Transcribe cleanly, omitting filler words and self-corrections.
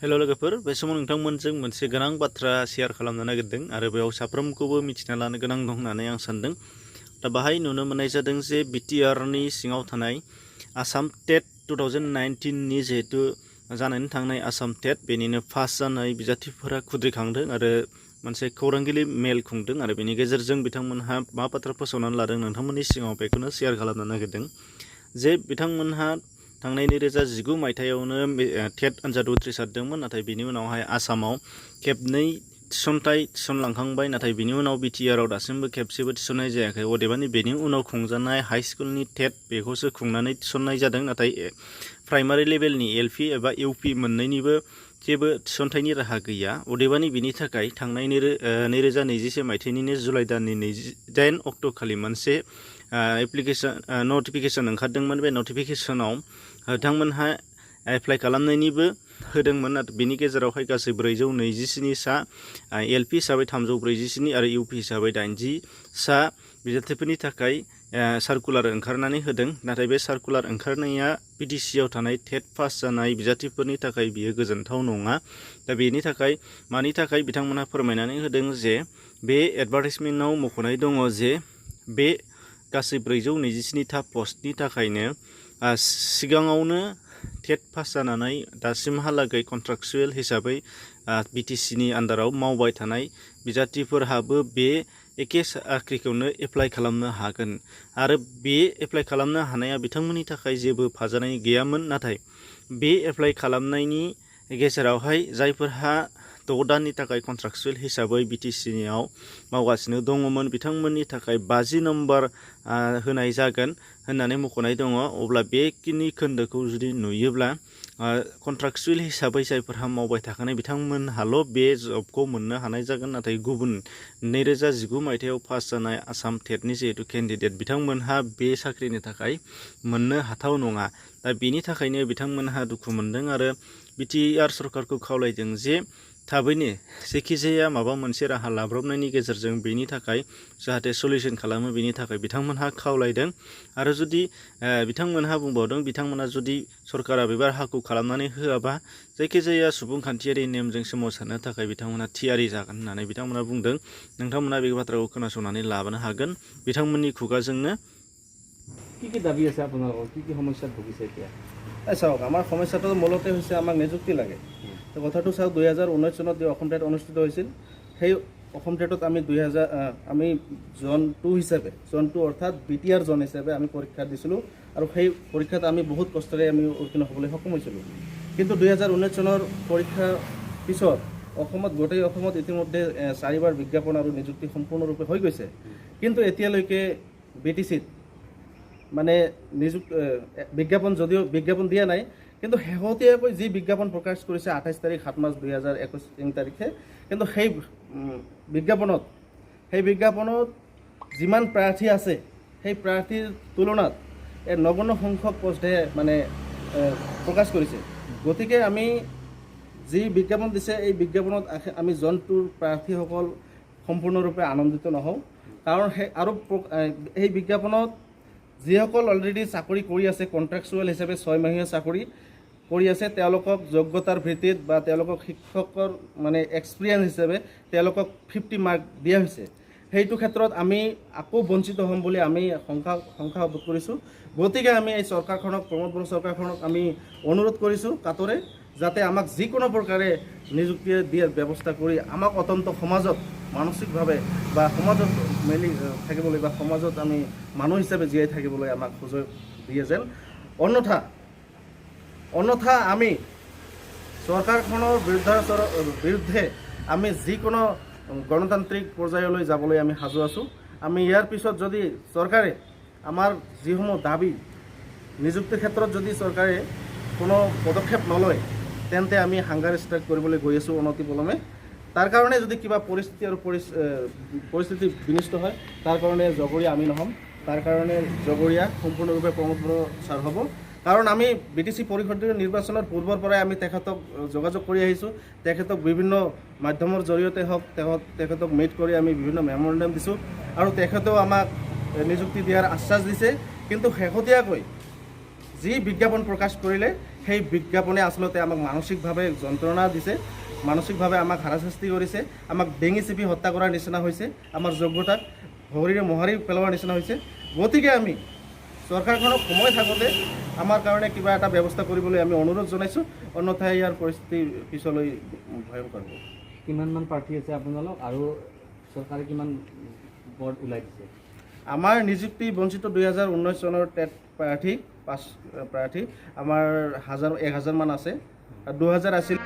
Hello' लोगोफोर बे समाव नोंथांमोनजों मोनसे गोनां बाथ्रा शेयार खालामनो नागिरदों आरो बेयाव साफ्रोमखौबो मिथिना लानो गोनां दं होननानै आं सानदों। दा बाहाय नुनो मोननाय जादों जे BTR नि सिङाव थानाय आसाम टेट 2019 नि जिहेतु जानानै थांनाय आसाम टेट बेनिनो पास जानाय बिजाथिफोरा खुद्रिखांदों आरो मोनसे खौरांगिरि मेल खुंदों आरो बेनि गेजेरजों बिथांमोनहा मा बाथ्रा फोसावनानै लादों नोंथांमोननि सिगाङाव बेखौनो शेयार खालामनो नागिरदों जे बिथांमोनहा थांनाय 2019 मायथाइयावनो टेट आनजाद उथ्रिसारदोंमोन नाथाय बिनि उनावहाय आसामाव खेबनै थिसनलांखांबाय नाथाय बिनि उनाव BTR आव दासिमबो खेबसेबो थिसननाय जायाखै अदेबानि बेनि उनाव खुंजानाय हाइ स्कुलनि टेट बेखौसो खुंनानै थिसननाय जादों नाथाय प्राइमारि लेभेलनि LP एबा UP मोननैनिबो जेबो थिसनथाइनि राहा गैया अदेबानि बिनि थाखाय थांनाय 2021 मायथाइनिनो जुलाइ दाननि 28 अक्ट' खालि मोनसे नटिफिकेसन ओंखारदोंमोन। बे नटिफिकेसनाव बिथांमोनहा एप्लाइ खालामनायनिबो होदोंमोन बेनि गेजेरावहाय गासै 427 सा LP हिसाबै 347 आरो UP हिसाबै 80 सा बिजाथिफोरनि थाखाय सार्कुलार ओंखारनानै होदों नाथाय बे सार्कुलार ओंखारनाया PTC आव थानाय टेट पास जानाय बिजाथिफोरनि थाखाय बियो गोजोनथाव नङा। दा बेनि थाखाय मानि थाखाय बिथांमोनहा फोरमायनानै होदों जे बे एडभार्टाइजमेन्टआव मख'नाय दङ जे बे गासै 427 था पस्टनि थाखायनो सिगाङावनो टेट पास जानानै दासिमहालागै कन्ट्राक्चुएल हिसाबै BTC नि आन्दाराव मावबाय थानाय बिजाथिफोरहाबो बे एखे साख्रिखौनो एप्लाइ खालामनो हागोन आरो बे एप्लाइ खालामनो हानाया बिथांमोननि थाखाय जेबो फाजानाय गैयामोन नाथाय बे एप्लाइ खालामनायनि गेजेरावहाय जायफोरहा 6 दाननि थाखाय कन्ट्राक्चुएल हिसाबै BTC आव मावगासिनो दङमोन बिथांमोननि थाखाय 50 नम्बर होनाय जागोन होननानै मख'नाय दङ। अब्ला बेखिनि खोन्दोखौ जुदि नुयोब्ला कन्ट्राक्चुएल हिसाबै जायफोरहा मावबाय थाखानाय बिथांमोनहाल' बे जबखौ मोननो हानाय जागोन नाथाय गुबुन 2019 मायथाइयाव पास जानाय आसाम टेटनि जिहेतु केन्डिडेट बिथांमोनहा बे साख्रिनि थाखाय मोननो हाथाव नङा। दा बेनि थाखायनो बिथांमोनहा दुखु मोनदों आरो BTR सरकारखौ खावलायदों जे थाबैनो जेखिजाया माबा मोनसे राहा लाब्रबनायनि गेजेरजों बेनि थाखाय जाहाथे सलिउसन खालामो बेनि थाखाय बिथांमोनहा खावलायदों आरो जुदि बिथांमोनहा बुंबावदों बिथांमोनहा जुदि सरकारा बे राहाखौ खालामनानै होआबा जायखिजाया सुबुंखान्थियारि नेमजों सोमावसारनो थाखाय बिथांमोनहा थियारि जागोन होननानै बिथांमोनहा बुंदों। नोंथांमोनहा बे बाथ्राखौ खोनासंनानै लाबोनो हागोन बिथांमोननि खुगाजोंनो। কি দাবী আছে আপোনালোকৰ কি সমস্যাত ভুগিছে এতিয়া? চাওক আমাৰ সমস্যাটো মূলতে হৈছে আমাক নিযুক্তি লাগে। তো কথাটো চাওক 2019 চনত যে অসম টেট অনুষ্ঠিত হৈছিল সেই অসম টেটত আমি জন 2 হিচাপে জন 2 অৰ্থাৎ BTR জন হিচাপে আমি পৰীক্ষা দিছিলোঁ আৰু সেই পৰীক্ষাত আমি বহুত কষ্টৰে আমি উত্তীৰ্ণ হ'বলৈ সক্ষম হৈছিলোঁ। কিন্তু 2019 চনৰ পৰীক্ষাৰ পিছত গোটেই অসমত ইতিমধ্যে 4বাৰ বিজ্ঞাপন আৰু নিযুক্তি সম্পূৰ্ণৰূপে হৈ গৈছে কিন্তু এতিয়ালৈকে BTCত মানে বিজ্ঞাপন যদিও বিজ্ঞাপন দিয়া নাই কিন্তু শেহতীয়াকৈ যি বিজ্ঞাপন প্ৰকাশ কৰিছে 28 তাৰিখ 7 মাৰ্চ 2021 তাৰিখে কিন্তু সেই বিজ্ঞাপনত যিমান প্ৰাৰ্থী আছে সেই প্ৰাৰ্থীৰ তুলনাত নগণ্য সংখ্যক পষ্টহে মানে প্ৰকাশ কৰিছে। গতিকে আমি যি বিজ্ঞাপন দিছে এই বিজ্ঞাপনত আমি জনটোৰ প্ৰাৰ্থীসকল সম্পূৰ্ণৰূপে আনন্দিত নহওঁ কাৰণ এই বিজ্ঞাপনত যিসকল অলৰেডি চাকৰি কৰি আছে কণ্ট্ৰেকচুৱেল হিচাপে 6 মাহীয়া চাকৰি কৰি আছে তেওঁলোকক যোগ্যতাৰ ভিত্তিত বা তেওঁলোকক শিক্ষকৰ মানে এক্সপিৰিয়েঞ্চ হিচাপে তেওঁলোকক 50 মাৰ্ক দিয়া হৈছে। সেইটো ক্ষেত্ৰত আমি আকৌ বঞ্চিত হ'ম বুলি আমি শংকা বোধ কৰিছোঁ। গতিকে আমি এই চৰকাৰখনক প্ৰমোদ বড়ো চৰকাৰখনক আমি অনুৰোধ কৰিছোঁ কাতৰে যাতে আমাক যিকোনো প্ৰকাৰে নিযুক্তি দিয়াৰ ব্যৱস্থা কৰি আমাক অত্যন্ত সমাজত মানসিকভাৱে বা সমাজত মিলি থাকিবলৈ বা সমাজত আমি মানুহ হিচাপে জীয়াই থাকিবলৈ আমাক সুযোগ দিয়ে যেন। অন্যথা আমি চৰকাৰখনৰ বিৰুদ্ধে আমি যিকোনো গণতান্ত্ৰিক পৰ্যায়লৈ যাবলৈ আমি সাজু আছোঁ। আমি ইয়াৰ পিছত যদি চৰকাৰে আমাৰ যিসমূহ দাবী নিযুক্তিৰ ক্ষেত্ৰত যদি চৰকাৰে কোনো পদক্ষেপ নলয় তেন্তে আমি হাংগাৰ ষ্ট্ৰাইক কৰিবলৈ গৈ আছোঁ অনতিপলমে। তাৰ কাৰণে যদি কিবা পৰিস্থিতি বিনিষ্ট হয় তাৰ কাৰণে জগৰীয়া আমি নহ'ম, তাৰ কাৰণে জগৰীয়া সম্পূৰ্ণৰূপে প্ৰমোদ বড়ো ছাৰ হ'ব। কাৰণ আমি BTC পৰিষদীয় নিৰ্বাচনৰ পূৰ্বৰ পৰাই আমি তেখেতক যোগাযোগ কৰি আহিছোঁ। তেখেতক বিভিন্ন মাধ্যমৰ জৰিয়তে হওক তেখেতক মিট কৰি আমি বিভিন্ন মেমৰেণ্ডাম দিছোঁ আৰু তেখেতেও আমাক নিযুক্তি দিয়াৰ আশ্বাস দিছে। কিন্তু শেহতীয়াকৈ যি বিজ্ঞাপন প্ৰকাশ কৰিলে সেই বিজ্ঞাপনে আচলতে আমাক মানসিকভাৱে যন্ত্ৰণা দিছে, মানসিকভাৱে আমাক হাৰাশাস্তি কৰিছে, আমাক ডেঙি চেপি হত্যা কৰাৰ নিচিনা হৈছে, আমাৰ যোগ্যতাক ভৰিৰে মোহাৰি পেলোৱাৰ নিচিনা হৈছে। গতিকে আমি চৰকাৰখনক সময় থাকোঁতে আমাৰ কাৰণে কিবা এটা ব্যৱস্থা কৰিবলৈ আমি অনুৰোধ জনাইছোঁ, অন্যথাই ইয়াৰ পৰিস্থিতি পিছলৈ ভয়ংকৰ হ'ব। কিমানমান প্ৰাৰ্থী আছে আপোনালোক আৰু চৰকাৰে কিমান পদ ওলাই দিছে? আমাৰ নিযুক্তি বঞ্চিত 2019 চনৰ টেট পাছ প্ৰাৰ্থী আমাৰ 1000-1000 মান আছে, 2000 আছিল।